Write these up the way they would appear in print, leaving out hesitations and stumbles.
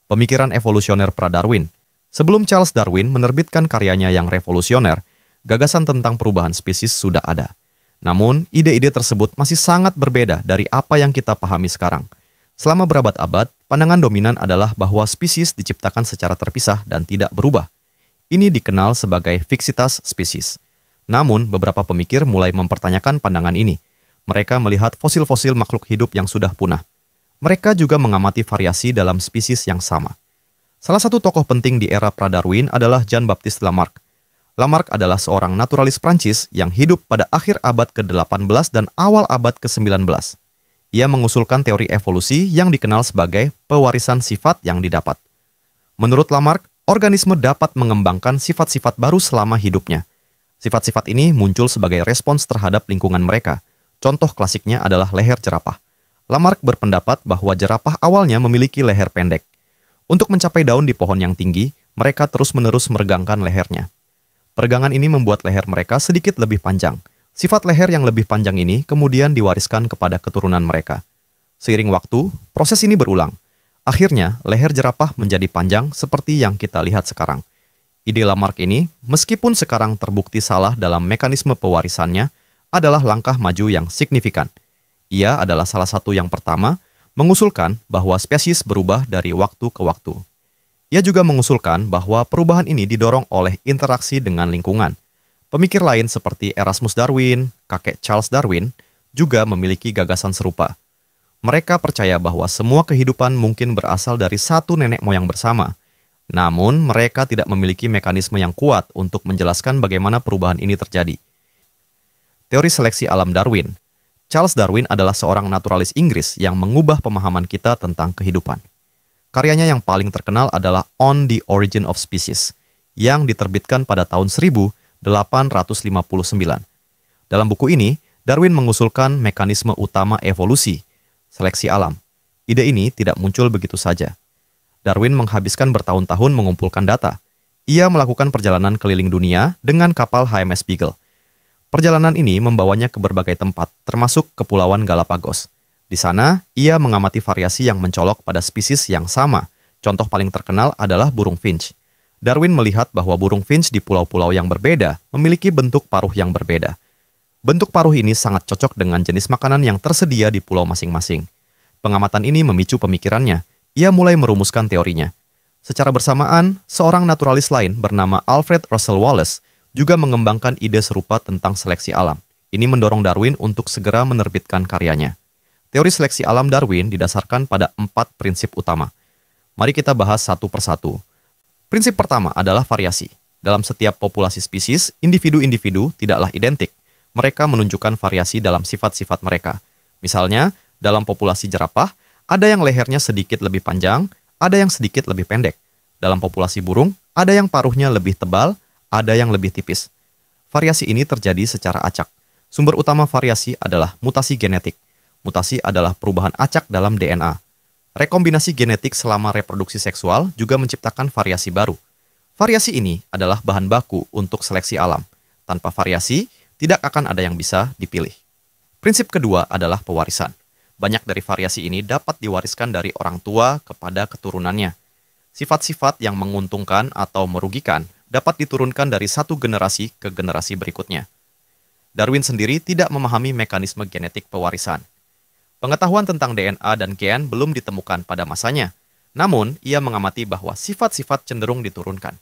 Pemikiran evolusioner pra-Darwin. Sebelum Charles Darwin menerbitkan karyanya yang revolusioner, gagasan tentang perubahan spesies sudah ada. Namun, ide-ide tersebut masih sangat berbeda dari apa yang kita pahami sekarang. Selama berabad-abad, pandangan dominan adalah bahwa spesies diciptakan secara terpisah dan tidak berubah. Ini dikenal sebagai fiksitas spesies. Namun, beberapa pemikir mulai mempertanyakan pandangan ini. Mereka melihat fosil-fosil makhluk hidup yang sudah punah. Mereka juga mengamati variasi dalam spesies yang sama. Salah satu tokoh penting di era pra-Darwin adalah Jean-Baptiste Lamarck. Lamarck adalah seorang naturalis Prancis yang hidup pada akhir abad ke-18 dan awal abad ke-19. Ia mengusulkan teori evolusi yang dikenal sebagai pewarisan sifat yang didapat. Menurut Lamarck, organisme dapat mengembangkan sifat-sifat baru selama hidupnya. Sifat-sifat ini muncul sebagai respons terhadap lingkungan mereka. Contoh klasiknya adalah leher jerapah. Lamarck berpendapat bahwa jerapah awalnya memiliki leher pendek. Untuk mencapai daun di pohon yang tinggi, mereka terus-menerus meregangkan lehernya. Peregangan ini membuat leher mereka sedikit lebih panjang. Sifat leher yang lebih panjang ini kemudian diwariskan kepada keturunan mereka. Seiring waktu, proses ini berulang. Akhirnya, leher jerapah menjadi panjang seperti yang kita lihat sekarang. Ide Lamarck ini, meskipun sekarang terbukti salah dalam mekanisme pewarisannya, adalah langkah maju yang signifikan. Ia adalah salah satu yang pertama mengusulkan bahwa spesies berubah dari waktu ke waktu. Ia juga mengusulkan bahwa perubahan ini didorong oleh interaksi dengan lingkungan. Pemikir lain seperti Erasmus Darwin, kakek Charles Darwin, juga memiliki gagasan serupa. Mereka percaya bahwa semua kehidupan mungkin berasal dari satu nenek moyang bersama. Namun, mereka tidak memiliki mekanisme yang kuat untuk menjelaskan bagaimana perubahan ini terjadi. Teori seleksi alam Darwin. Charles Darwin adalah seorang naturalis Inggris yang mengubah pemahaman kita tentang kehidupan. Karyanya yang paling terkenal adalah On the Origin of Species, yang diterbitkan pada tahun 1859. Dalam buku ini, Darwin mengusulkan mekanisme utama evolusi, seleksi alam. Ide ini tidak muncul begitu saja. Darwin menghabiskan bertahun-tahun mengumpulkan data. Ia melakukan perjalanan keliling dunia dengan kapal HMS Beagle. Perjalanan ini membawanya ke berbagai tempat, termasuk Kepulauan Galapagos. Di sana, ia mengamati variasi yang mencolok pada spesies yang sama. Contoh paling terkenal adalah burung finch. Darwin melihat bahwa burung finch di pulau-pulau yang berbeda memiliki bentuk paruh yang berbeda. Bentuk paruh ini sangat cocok dengan jenis makanan yang tersedia di pulau masing-masing. Pengamatan ini memicu pemikirannya. Ia mulai merumuskan teorinya. Secara bersamaan, seorang naturalis lain bernama Alfred Russel Wallace juga mengembangkan ide serupa tentang seleksi alam. Ini mendorong Darwin untuk segera menerbitkan karyanya. Teori seleksi alam Darwin didasarkan pada 4 prinsip utama. Mari kita bahas satu persatu. Prinsip pertama adalah variasi. Dalam setiap populasi spesies, individu-individu tidaklah identik. Mereka menunjukkan variasi dalam sifat-sifat mereka. Misalnya, dalam populasi jerapah, ada yang lehernya sedikit lebih panjang, ada yang sedikit lebih pendek. Dalam populasi burung, ada yang paruhnya lebih tebal, ada yang lebih tipis. Variasi ini terjadi secara acak. Sumber utama variasi adalah mutasi genetik. Mutasi adalah perubahan acak dalam DNA. Rekombinasi genetik selama reproduksi seksual juga menciptakan variasi baru. Variasi ini adalah bahan baku untuk seleksi alam. Tanpa variasi, tidak akan ada yang bisa dipilih. Prinsip kedua adalah pewarisan. Banyak dari variasi ini dapat diwariskan dari orang tua kepada keturunannya. Sifat-sifat yang menguntungkan atau merugikan dapat diturunkan dari satu generasi ke generasi berikutnya. Darwin sendiri tidak memahami mekanisme genetik pewarisan. Pengetahuan tentang DNA dan gen belum ditemukan pada masanya, namun ia mengamati bahwa sifat-sifat cenderung diturunkan.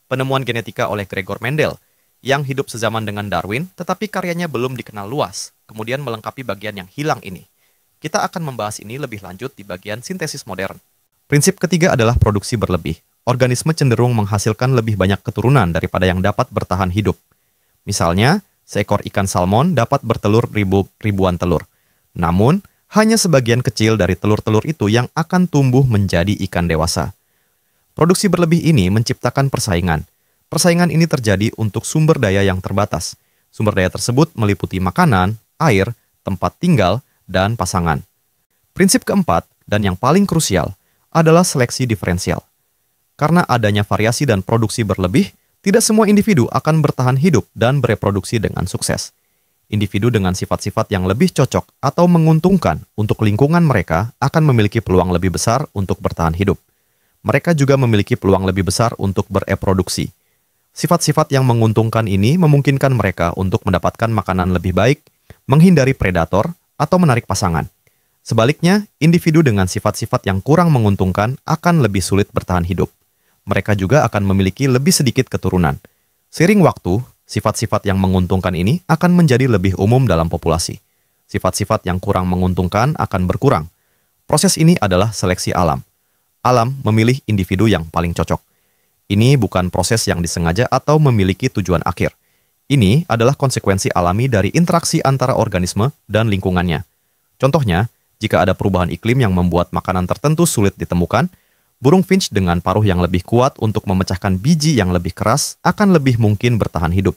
Penemuan genetika oleh Gregor Mendel, yang hidup sezaman dengan Darwin, tetapi karyanya belum dikenal luas, kemudian melengkapi bagian yang hilang ini. Kita akan membahas ini lebih lanjut di bagian sintesis modern. Prinsip ketiga adalah produksi berlebih. Organisme cenderung menghasilkan lebih banyak keturunan daripada yang dapat bertahan hidup. Misalnya, seekor ikan salmon dapat bertelur ribuan telur. Namun, hanya sebagian kecil dari telur-telur itu yang akan tumbuh menjadi ikan dewasa. Produksi berlebih ini menciptakan persaingan. Persaingan ini terjadi untuk sumber daya yang terbatas. Sumber daya tersebut meliputi makanan, air, tempat tinggal, dan pasangan. Prinsip keempat, dan yang paling krusial, adalah seleksi diferensial. Karena adanya variasi dan produksi berlebih, tidak semua individu akan bertahan hidup dan bereproduksi dengan sukses. Individu dengan sifat-sifat yang lebih cocok atau menguntungkan untuk lingkungan mereka akan memiliki peluang lebih besar untuk bertahan hidup. Mereka juga memiliki peluang lebih besar untuk bereproduksi. Sifat-sifat yang menguntungkan ini memungkinkan mereka untuk mendapatkan makanan lebih baik, menghindari predator, atau menarik pasangan. Sebaliknya, individu dengan sifat-sifat yang kurang menguntungkan akan lebih sulit bertahan hidup. Mereka juga akan memiliki lebih sedikit keturunan. Seiring waktu, sifat-sifat yang menguntungkan ini akan menjadi lebih umum dalam populasi. Sifat-sifat yang kurang menguntungkan akan berkurang. Proses ini adalah seleksi alam. Alam memilih individu yang paling cocok. Ini bukan proses yang disengaja atau memiliki tujuan akhir. Ini adalah konsekuensi alami dari interaksi antara organisme dan lingkungannya. Contohnya, jika ada perubahan iklim yang membuat makanan tertentu sulit ditemukan, burung finch dengan paruh yang lebih kuat untuk memecahkan biji yang lebih keras akan lebih mungkin bertahan hidup.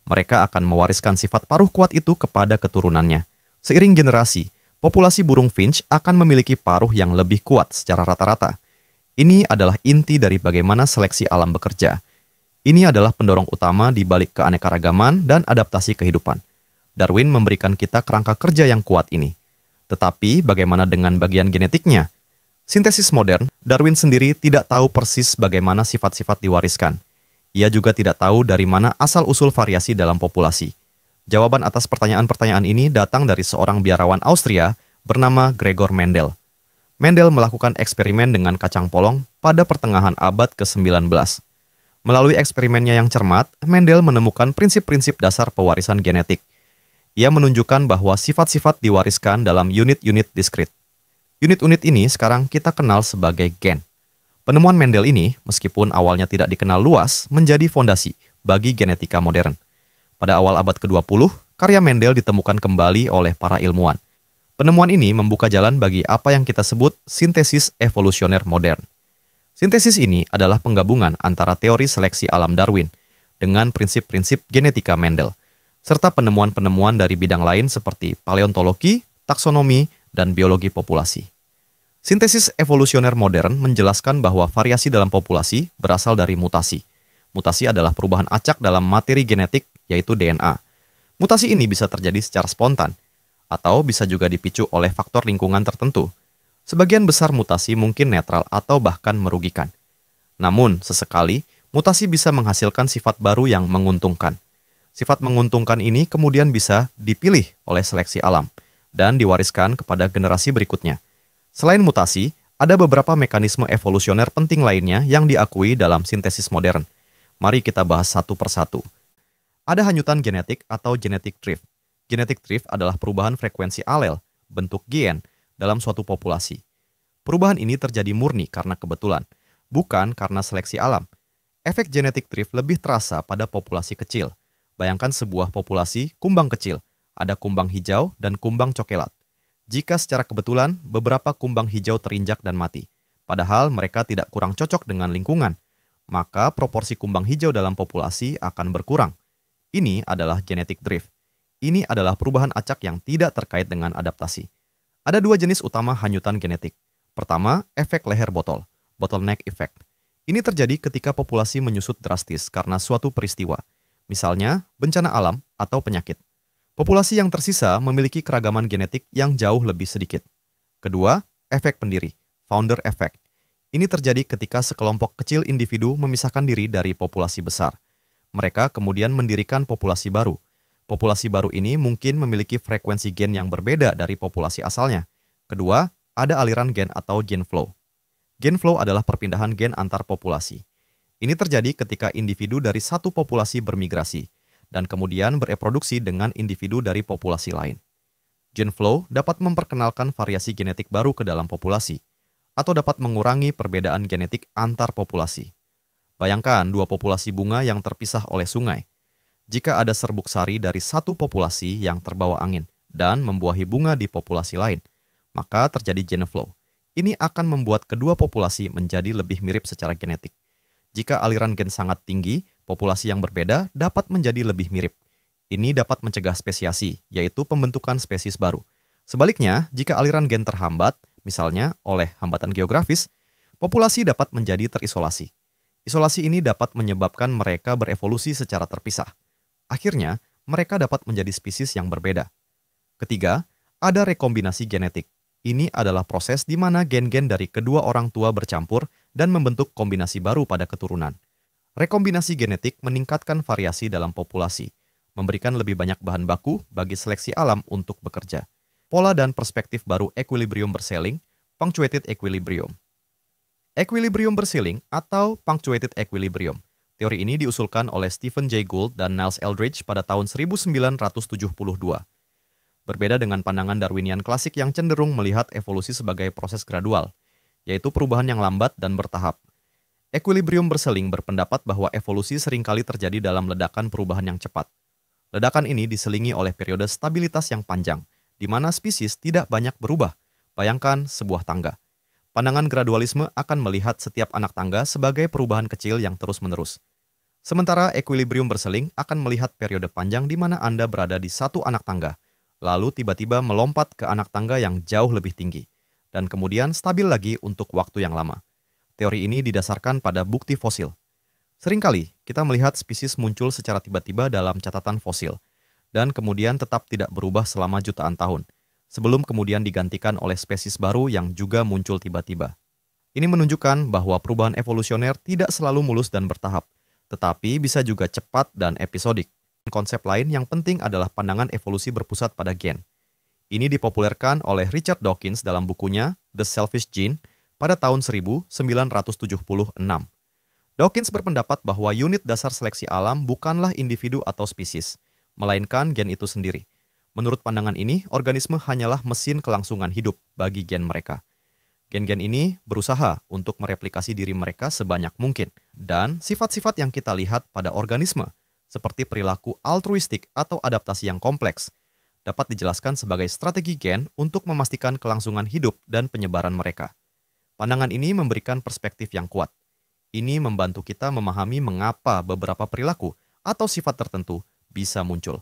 Mereka akan mewariskan sifat paruh kuat itu kepada keturunannya. Seiring generasi, populasi burung finch akan memiliki paruh yang lebih kuat secara rata-rata. Ini adalah inti dari bagaimana seleksi alam bekerja. Ini adalah pendorong utama di balik keanekaragaman dan adaptasi kehidupan. Darwin memberikan kita kerangka kerja yang kuat ini. Tetapi bagaimana dengan bagian genetiknya? Sintesis modern, Darwin sendiri tidak tahu persis bagaimana sifat-sifat diwariskan. Ia juga tidak tahu dari mana asal-usul variasi dalam populasi. Jawaban atas pertanyaan-pertanyaan ini datang dari seorang biarawan Austria bernama Gregor Mendel. Mendel melakukan eksperimen dengan kacang polong pada pertengahan abad ke-19. Melalui eksperimennya yang cermat, Mendel menemukan prinsip-prinsip dasar pewarisan genetik. Ia menunjukkan bahwa sifat-sifat diwariskan dalam unit-unit diskrit. Unit-unit ini sekarang kita kenal sebagai gen. Penemuan Mendel ini, meskipun awalnya tidak dikenal luas, menjadi fondasi bagi genetika modern. Pada awal abad ke-20, karya Mendel ditemukan kembali oleh para ilmuwan. Penemuan ini membuka jalan bagi apa yang kita sebut sintesis evolusioner modern. Sintesis ini adalah penggabungan antara teori seleksi alam Darwin dengan prinsip-prinsip genetika Mendel, serta penemuan-penemuan dari bidang lain seperti paleontologi, taksonomi, dan biologi populasi. Sintesis evolusioner modern menjelaskan bahwa variasi dalam populasi berasal dari mutasi. Mutasi adalah perubahan acak dalam materi genetik, yaitu DNA. Mutasi ini bisa terjadi secara spontan, atau bisa juga dipicu oleh faktor lingkungan tertentu. Sebagian besar mutasi mungkin netral atau bahkan merugikan. Namun, sesekali, mutasi bisa menghasilkan sifat baru yang menguntungkan. Sifat menguntungkan ini kemudian bisa dipilih oleh seleksi alam dan diwariskan kepada generasi berikutnya. Selain mutasi, ada beberapa mekanisme evolusioner penting lainnya yang diakui dalam sintesis modern. Mari kita bahas satu persatu. Ada hanyutan genetik atau genetic drift. Genetic drift adalah perubahan frekuensi alel, bentuk gen, dalam suatu populasi. Perubahan ini terjadi murni karena kebetulan, bukan karena seleksi alam. Efek genetic drift lebih terasa pada populasi kecil. Bayangkan sebuah populasi kumbang kecil, ada kumbang hijau dan kumbang cokelat. Jika secara kebetulan, beberapa kumbang hijau terinjak dan mati, padahal mereka tidak kurang cocok dengan lingkungan, maka proporsi kumbang hijau dalam populasi akan berkurang. Ini adalah genetic drift. Ini adalah perubahan acak yang tidak terkait dengan adaptasi. Ada dua jenis utama hanyutan genetik. Pertama, efek leher botol, bottleneck effect. Ini terjadi ketika populasi menyusut drastis karena suatu peristiwa, misalnya bencana alam atau penyakit. Populasi yang tersisa memiliki keragaman genetik yang jauh lebih sedikit. Kedua, efek pendiri, founder effect. Ini terjadi ketika sekelompok kecil individu memisahkan diri dari populasi besar. Mereka kemudian mendirikan populasi baru. Populasi baru ini mungkin memiliki frekuensi gen yang berbeda dari populasi asalnya. Kedua, ada aliran gen atau gen flow. Gen flow adalah perpindahan gen antar populasi. Ini terjadi ketika individu dari satu populasi bermigrasi dan kemudian bereproduksi dengan individu dari populasi lain. Gen flow dapat memperkenalkan variasi genetik baru ke dalam populasi, atau dapat mengurangi perbedaan genetik antar populasi. Bayangkan dua populasi bunga yang terpisah oleh sungai. Jika ada serbuk sari dari satu populasi yang terbawa angin dan membuahi bunga di populasi lain, maka terjadi gene flow. Ini akan membuat kedua populasi menjadi lebih mirip secara genetik. Jika aliran gen sangat tinggi, populasi yang berbeda dapat menjadi lebih mirip. Ini dapat mencegah spesiasi, yaitu pembentukan spesies baru. Sebaliknya, jika aliran gen terhambat, misalnya oleh hambatan geografis, populasi dapat menjadi terisolasi. Isolasi ini dapat menyebabkan mereka berevolusi secara terpisah. Akhirnya, mereka dapat menjadi spesies yang berbeda. Ketiga, ada rekombinasi genetik. Ini adalah proses di mana gen-gen dari kedua orang tua bercampur dan membentuk kombinasi baru pada keturunan. Rekombinasi genetik meningkatkan variasi dalam populasi, memberikan lebih banyak bahan baku bagi seleksi alam untuk bekerja. Pola dan perspektif baru equilibrium berseling, punctuated equilibrium. Equilibrium berseling atau punctuated equilibrium. Teori ini diusulkan oleh Stephen Jay Gould dan Niles Eldredge pada tahun 1972. Berbeda dengan pandangan Darwinian klasik yang cenderung melihat evolusi sebagai proses gradual, yaitu perubahan yang lambat dan bertahap. Equilibrium berseling berpendapat bahwa evolusi seringkali terjadi dalam ledakan perubahan yang cepat. Ledakan ini diselingi oleh periode stabilitas yang panjang, di mana spesies tidak banyak berubah. Bayangkan sebuah tangga. Pandangan gradualisme akan melihat setiap anak tangga sebagai perubahan kecil yang terus-menerus. Sementara equilibrium berseling akan melihat periode panjang di mana Anda berada di satu anak tangga, lalu tiba-tiba melompat ke anak tangga yang jauh lebih tinggi, dan kemudian stabil lagi untuk waktu yang lama. Teori ini didasarkan pada bukti fosil. Seringkali kita melihat spesies muncul secara tiba-tiba dalam catatan fosil, dan kemudian tetap tidak berubah selama jutaan tahun, sebelum kemudian digantikan oleh spesies baru yang juga muncul tiba-tiba. Ini menunjukkan bahwa perubahan evolusioner tidak selalu mulus dan bertahap, tetapi bisa juga cepat dan episodik. Konsep lain yang penting adalah pandangan evolusi berpusat pada gen. Ini dipopulerkan oleh Richard Dawkins dalam bukunya The Selfish Gene pada tahun 1976. Dawkins berpendapat bahwa unit dasar seleksi alam bukanlah individu atau spesies, melainkan gen itu sendiri. Menurut pandangan ini, organisme hanyalah mesin kelangsungan hidup bagi gen mereka. Gen-gen ini berusaha untuk mereplikasi diri mereka sebanyak mungkin, dan sifat-sifat yang kita lihat pada organisme, seperti perilaku altruistik atau adaptasi yang kompleks, dapat dijelaskan sebagai strategi gen untuk memastikan kelangsungan hidup dan penyebaran mereka. Pandangan ini memberikan perspektif yang kuat. Ini membantu kita memahami mengapa beberapa perilaku atau sifat tertentu bisa muncul,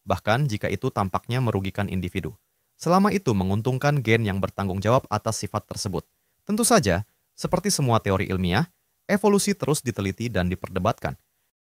bahkan jika itu tampaknya merugikan individu. Selama itu menguntungkan gen yang bertanggung jawab atas sifat tersebut. Tentu saja, seperti semua teori ilmiah, evolusi terus diteliti dan diperdebatkan.